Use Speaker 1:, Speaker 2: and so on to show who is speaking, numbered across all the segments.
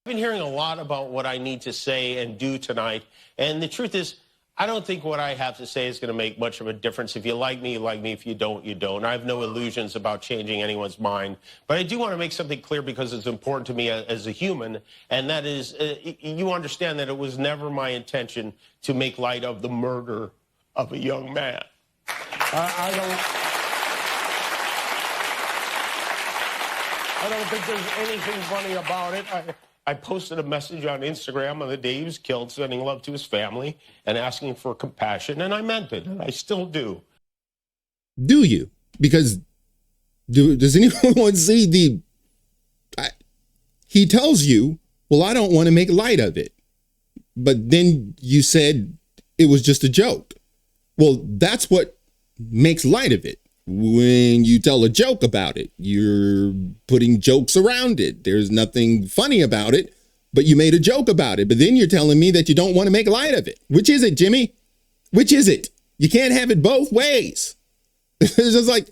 Speaker 1: I've been hearing a lot about what I need to say and do tonight. And the truth is, I don't think what I have to say is going to make much of a difference. If you like me, you like me. If you don't, you don't. I have no illusions about changing anyone's mind. But I do want to make something clear because it's important to me as a human. And that is, you understand that it was never my intention to make light of the murder of a young man. I don't think there's anything funny about it. I posted a message on Instagram on the day he was killed, sending love to his family and asking for compassion, and I meant it, and I still do.
Speaker 2: Do you? Because does anyone see he tells you, well, I don't want to make light of it. But then you said it was just a joke. Well, that's what makes light of it. When you tell a joke about it, you're putting jokes around it. There's nothing funny about it, but you made a joke about it. But then you're telling me that you don't want to make light of it. Which is it, Jimmy? Which is it? You can't have it both ways. It's just like,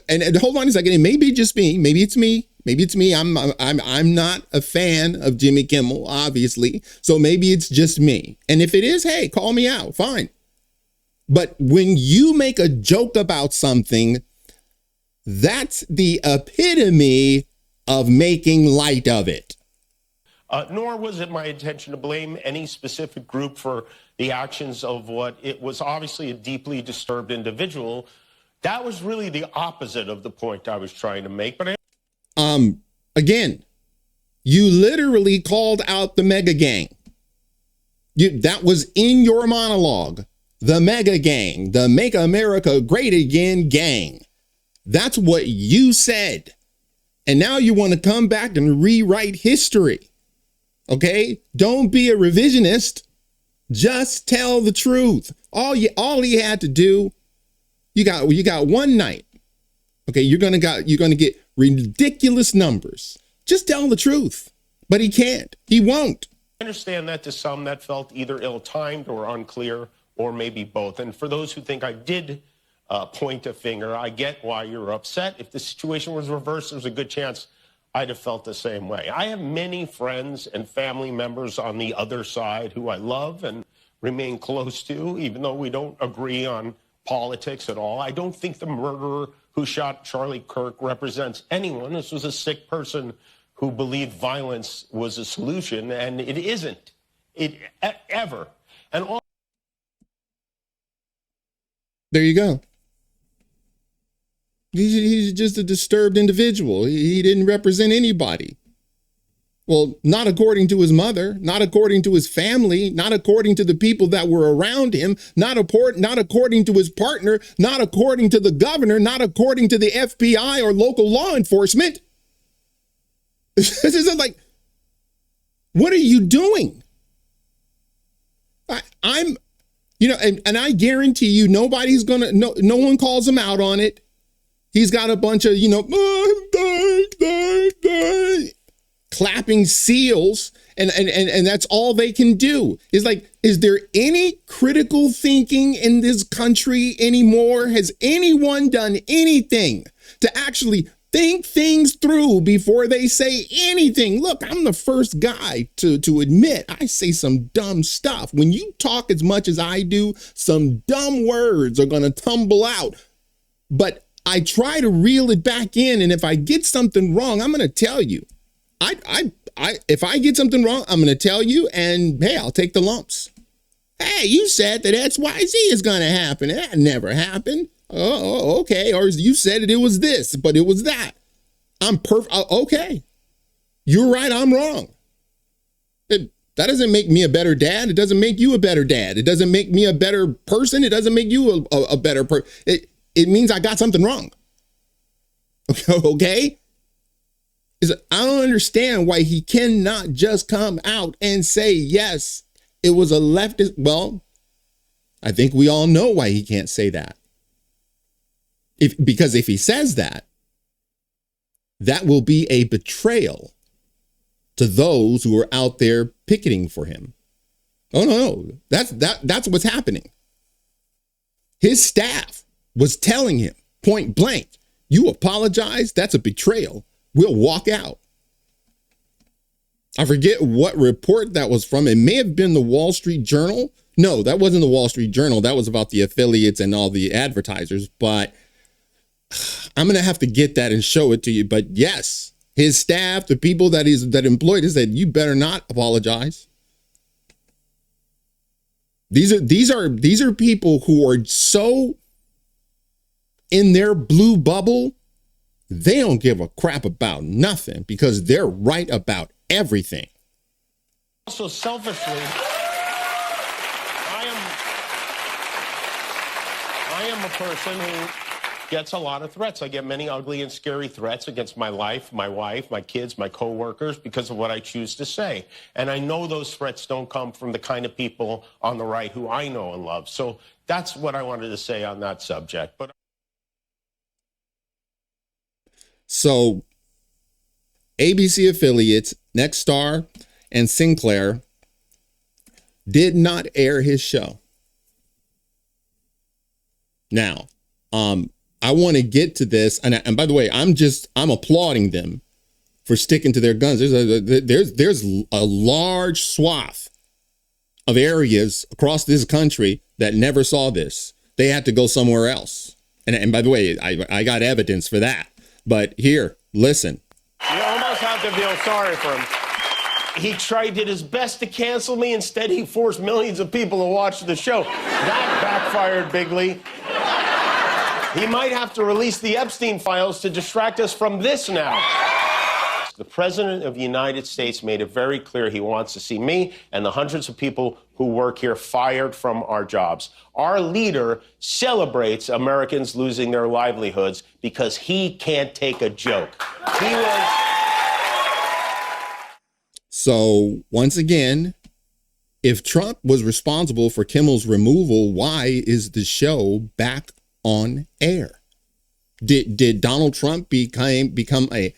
Speaker 2: and hold on a second. It may be just me. Maybe it's me. Maybe it's me. I'm not a fan of Jimmy Kimmel, obviously. So maybe it's just me. And if it is, hey, call me out. Fine. But when you make a joke about something, that's the epitome of making light of it.
Speaker 1: Nor was it my intention to blame any specific group for the actions of what it was obviously a deeply disturbed individual. That was really the opposite of the point I was trying to make. But
Speaker 2: again, you literally called out the mega gang. That was in your monologue. The mega gang, the Make America Great Again gang. That's what you said. And now you want to come back and rewrite history. Okay? Don't be a revisionist. Just tell the truth. All he had to do, you got one night. Okay, you're gonna get ridiculous numbers. Just tell the truth. But he can't. He won't.
Speaker 1: I understand that to some that felt either ill-timed or unclear, or maybe both. And for those who think I did point a finger, I get why you're upset. If the situation was reversed, there's a good chance I'd have felt the same way. I have many friends and family members on the other side who I love and remain close to, even though we don't agree on politics at all. I don't think the murderer who shot Charlie Kirk represents anyone. This was a sick person who believed violence was a solution, and it isn't. Ever. And all.
Speaker 2: There you go. He's just a disturbed individual. He didn't represent anybody. Well, not according to his mother, not according to his family, not according to the people that were around him, not according to his partner, not according to the governor, not according to the FBI or local law enforcement. This is like, what are you doing? And I guarantee you, nobody's no one calls him out on it. He's got a bunch of, clapping seals, and that's all they can do. Is like, is there any critical thinking in this country anymore? Has anyone done anything to actually think things through before they say anything? Look, I'm the first guy to admit I say some dumb stuff. When you talk as much as I do, some dumb words are going to tumble out. But I try to reel it back in, and if I get something wrong, I'm going to tell you. If I get something wrong, I'm going to tell you, and hey, I'll take the lumps. Hey, you said that XYZ is going to happen. That never happened. Oh, okay. Or you said it was this, but it was that. I'm perfect. Okay. You're right. I'm wrong. That doesn't make me a better dad. It doesn't make you a better dad. It doesn't make me a better person. It doesn't make you a better person. It means I got something wrong. Okay? I don't understand why he cannot just come out and say, yes, it was a leftist. Well, I think we all know why he can't say that. Because if he says that, that will be a betrayal to those who are out there picketing for him. Oh, no. That's what's happening. His staff was telling him point blank, you apologize, that's a betrayal. We'll walk out. I forget what report that was from. It may have been the Wall Street Journal. No, that wasn't the Wall Street Journal. That was about the affiliates and all the advertisers. But I'm going to have to get that and show it to you. But yes, his staff, the people that employed, he said, you better not apologize. These are people who are so in their blue bubble, they don't give a crap about nothing because they're right about everything.
Speaker 1: Also, selfishly, I am a person who gets a lot of threats. I get many ugly and scary threats against my life, my wife, my kids, my coworkers because of what I choose to say. And I know those threats don't come from the kind of people on the right who I know and love. So that's what I wanted to say on that subject. But
Speaker 2: so ABC affiliates, Nexstar and Sinclair did not air his show. Now, I want to get to this, and by the way, I'm applauding them for sticking to their guns. There's a large swath of areas across this country that never saw this. They had to go somewhere else. And by the way, I got evidence for that. But here, listen.
Speaker 1: You almost have to feel sorry for him. He did his best to cancel me. Instead, he forced millions of people to watch the show. That backfired bigly. He might have to release the Epstein files to distract us from this now. The President of the United States made it very clear he wants to see me and the hundreds of people who work here fired from our jobs. Our leader celebrates Americans losing their livelihoods because he can't take a joke.
Speaker 2: So, once again, if Trump was responsible for Kimmel's removal, why is the show back on air? Did Donald Trump become a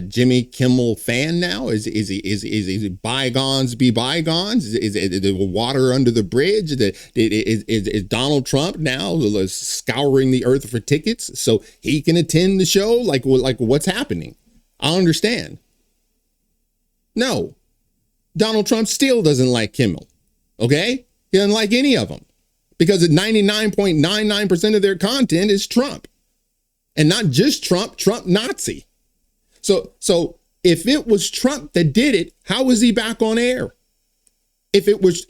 Speaker 2: Jimmy Kimmel fan now? Is he bygones be bygones? Is it water under the bridge? Is Donald Trump now scouring the earth for tickets so he can attend the show? Like what's happening? I don't understand. No, Donald Trump still doesn't like Kimmel. Okay, he doesn't like any of them because 99.99% of their content is Trump. And not just Trump Nazi. So if it was Trump that did it, how was he back on air? It was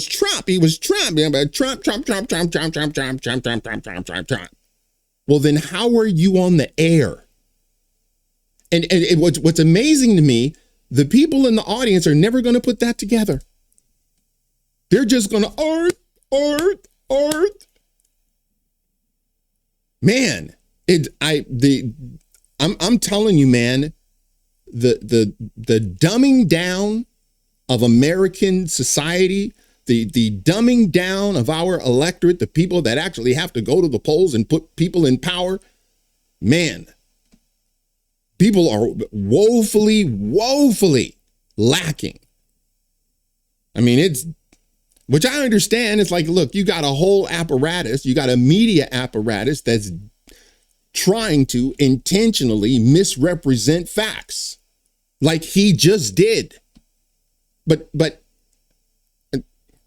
Speaker 2: Trump. He was Trump. Trump. Well, then how are you on the air? And what's amazing to me, the people in the audience are never going to put that together. They're just going to art. Man, I'm telling you, man, the dumbing down of American society, the dumbing down of our electorate, the people that actually have to go to the polls and put people in power, man, people are woefully lacking. I mean, which I understand. It's like, look, you got a whole apparatus, you got a media apparatus that's trying to intentionally misrepresent facts like he just did. But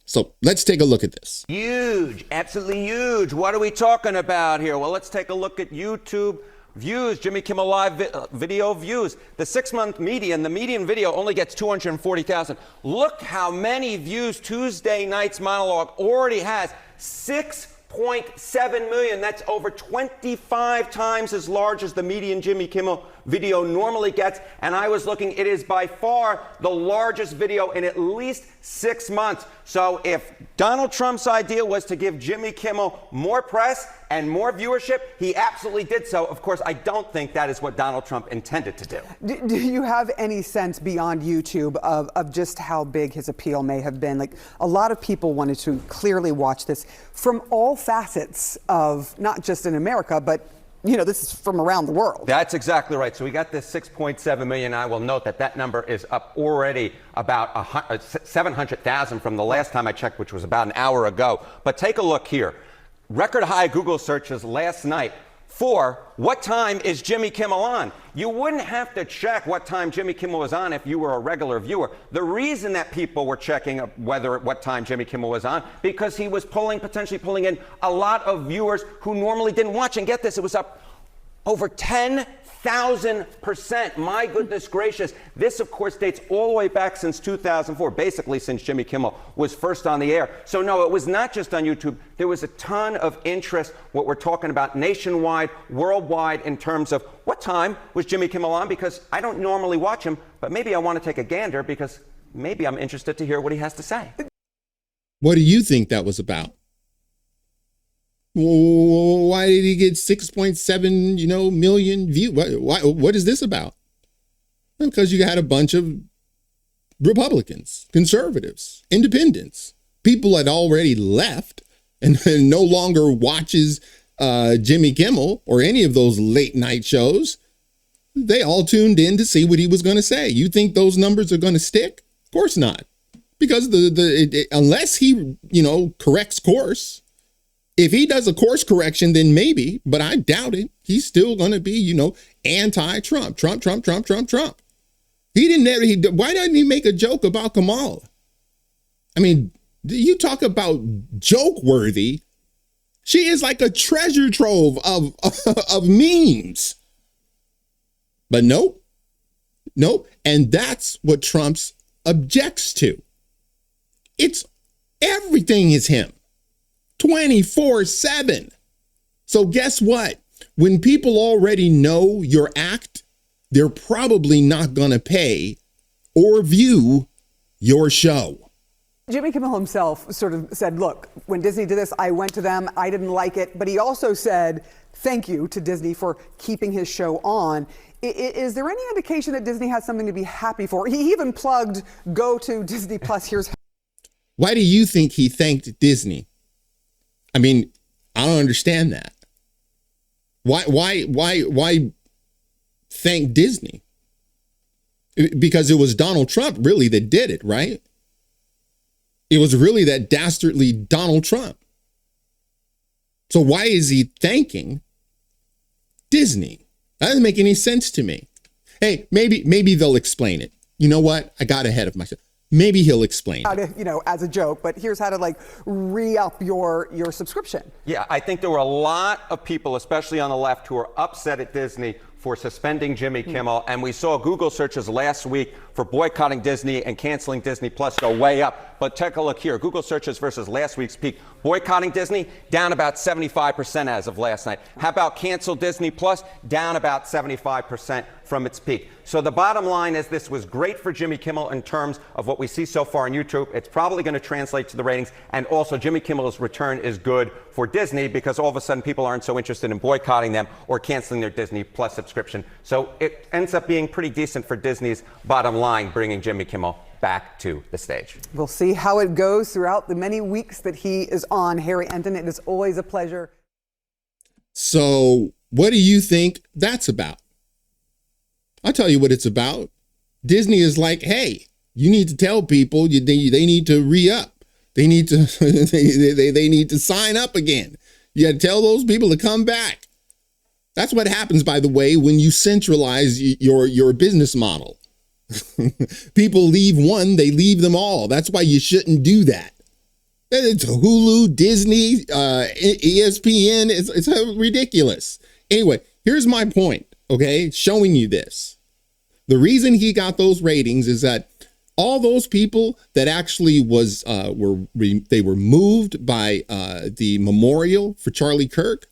Speaker 2: so let's take a look at this.
Speaker 3: Huge, absolutely huge. What are we talking about here? Well, let's take a look at YouTube views, Jimmy Kimmel Live video views. The 6-month median, the median video only gets 240,000. Look how many views Tuesday night's monologue already has. 6.7 million. That's over 25 times as large as the median Jimmy Kimmel video normally gets. And I was looking, it is by far the largest video in at least 6 months. So if Donald Trump's idea was to give Jimmy Kimmel more press and more viewership, he absolutely did so. Of course, I don't think that is what Donald Trump intended to do.
Speaker 4: Do you have any sense beyond YouTube of just how big his appeal may have been? Like, a lot of people wanted to clearly watch this from all facets of not just in America, but you know, this is from around the world.
Speaker 3: That's exactly right. So we got this 6.7 million. I will note that number is up already about 700,000 from the last time I checked, which was about an hour ago. But take a look here. Record high Google searches last night, for what time is Jimmy Kimmel on. You wouldn't have to check what time Jimmy Kimmel was on if you were a regular viewer. The reason that people were checking what time Jimmy Kimmel was on, because he was potentially pulling in a lot of viewers who normally didn't watch. And get this, it was up over 10,000%. My goodness gracious. This, of course, dates all the way back since 2004, basically since Jimmy Kimmel was first on the air. So no, it was not just on YouTube. There was a ton of interest, what we're talking about nationwide, worldwide, in terms of what time was Jimmy Kimmel on, because I don't normally watch him, but maybe I want to take a gander because maybe I'm interested to hear what he has to say.
Speaker 2: What do you think that was about? Why did he get 6.7, million views? What is this about? Because you had a bunch of Republicans, conservatives, independents, people had already left and no longer watches Jimmy Kimmel or any of those late night shows. They all tuned in to see what he was going to say. You think those numbers are going to stick? Of course not. Because unless he, corrects course. If he does a course correction, then maybe, but I doubt it. He's still going to be, anti-Trump, Trump. Why doesn't he make a joke about Kamala? I mean, you talk about joke worthy. She is like a treasure trove of memes. But nope. And that's what Trump's objects to. It's everything is him. 24/7. So guess what? When people already know your act, they're probably not going to pay or view your show.
Speaker 4: Jimmy Kimmel himself sort of said, look, when Disney did this, I went to them. I didn't like it. But he also said, thank you to Disney for keeping his show on. Is there any indication that Disney has something to be happy for? He even plugged, go to Disney Plus. Here's.
Speaker 2: Why do you think he thanked Disney? I mean, I don't understand that. Why thank Disney? Because it was Donald Trump really that did it, right? It was really that dastardly Donald Trump. So why is he thanking Disney? That doesn't make any sense to me. Hey, maybe they'll explain it. You know what? I got ahead of myself. Maybe he'll explain
Speaker 4: how to, as a joke, but here's how to re-up your subscription.
Speaker 3: Yeah, I think there were a lot of people, especially on the left, who are upset at Disney for suspending Jimmy Kimmel. And we saw Google searches last week for boycotting Disney and canceling Disney Plus go way up. But take a look here. Google searches versus last week's peak. Boycotting Disney, down about 75% as of last night. How about cancel Disney Plus? Down about 75% from its peak. So the bottom line is this was great for Jimmy Kimmel in terms of what we see so far on YouTube. It's probably going to translate to the ratings. And also Jimmy Kimmel's return is good for Disney because all of a sudden people aren't so interested in boycotting them or canceling their Disney Plus subscription. So it ends up being pretty decent for Disney's bottom line, bringing Jimmy Kimmel back to the stage.
Speaker 4: We'll see how it goes throughout the many weeks that he is on. Harry Enton, it is always a pleasure.
Speaker 2: So what do you think that's about? I'll tell you what it's about. Disney is like, hey, you need to tell people they need to re-up. They need to they need to sign up again. You got to tell those people to come back. That's what happens, by the way, when you centralize your business model. People leave one, they leave them all. That's why you shouldn't do that. It's Hulu, Disney, ESPN. It's ridiculous. Anyway, here's my point, okay? Showing you this. The reason he got those ratings is that all those people that actually they were moved by the memorial for Charlie Kirk.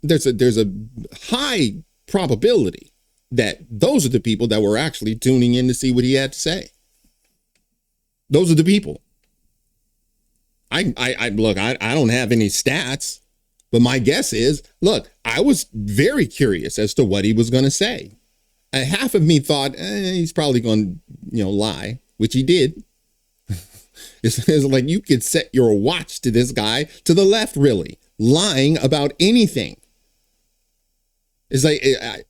Speaker 2: There's a high probability that those are the people that were actually tuning in to see what he had to say. Those are the people. I don't have any stats, but my guess is, look, I was very curious as to what he was going to say. Half of me thought he's probably going to, lie, which he did. It's like you could set your watch to this guy to the left, really, lying about anything. It's like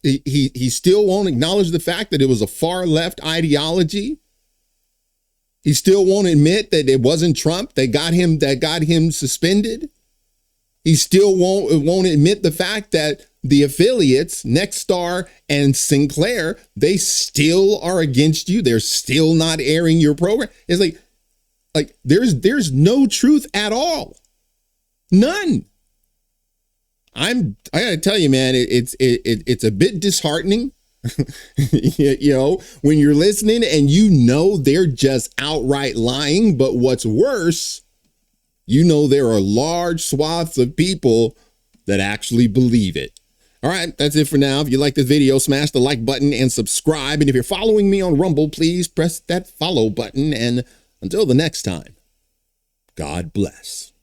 Speaker 2: he still won't acknowledge the fact that it was a far left ideology. He still won't admit that it wasn't Trump that got him suspended. He still won't admit the fact that the affiliates, Nexstar and Sinclair, they still are against you. They're still not airing your program. It's like there's no truth at all. None. I gotta tell you, man, it's a bit disheartening. When you're listening and they're just outright lying, but what's worse, there are large swaths of people that actually believe it. All right, that's it for now. If you like this video, smash the like button and subscribe. And if you're following me on Rumble, please press that follow button. And until the next time, God bless.